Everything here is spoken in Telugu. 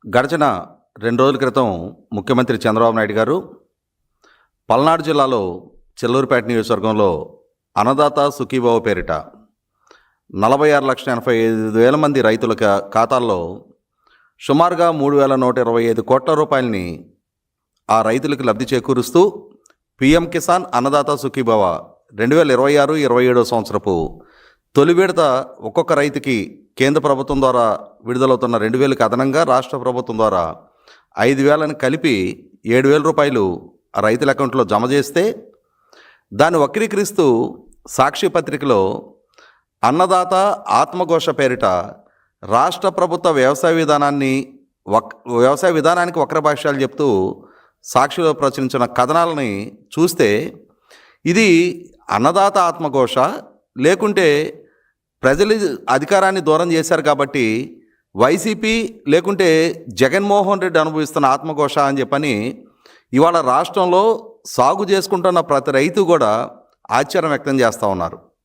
గడిచిన 2 రోజుల క్రితం ముఖ్యమంత్రి చంద్రబాబు నాయుడు గారు పల్నాడు జిల్లాలో చెల్లూరుపేట నియోజకవర్గంలో అన్నదాత సుఖీభావ పేరిట 46,85,000 మంది రైతుల ఖాతాల్లో సుమారుగా 3,125 కోట్ల రూపాయలని ఆ రైతులకు లబ్ధి చేకూరుస్తూ పీఎం కిసాన్ అన్నదాత సుఖీభావ 2026-27 సంవత్సరపు తొలి విడత ఒక్కొక్క రైతుకి కేంద్ర ప్రభుత్వం ద్వారా విడుదలవుతున్న 2,000కి అదనంగా రాష్ట్ర ప్రభుత్వం ద్వారా 5,000ని కలిపి 7,000 రూపాయలు ఆ రైతుల అకౌంట్లో జమ చేస్తే దాన్ని వక్రీకరిస్తూ సాక్షి పత్రికలో అన్నదాత ఆత్మఘోష పేరిట రాష్ట్ర ప్రభుత్వ వ్యవసాయ విధానానికి వక్రభాష్యాలు చెప్తూ సాక్షిలో ప్రచురించిన కథనాలని చూస్తే ఇది అన్నదాత ఆత్మఘోష లేకుంటే ప్రజలు అధికారాన్ని దూరం చేశారు కాబట్టి వైసీపీ లేకుంటే జగన్మోహన్ రెడ్డి అనుభవిస్తున్న ఆత్మఘోష అని చెప్పని ఇవాళ రాష్ట్రంలో సాగు చేసుకుంటున్న ప్రతి రైతు కూడా ఆశ్చర్యం వ్యక్తం చేస్తూ ఉన్నారు.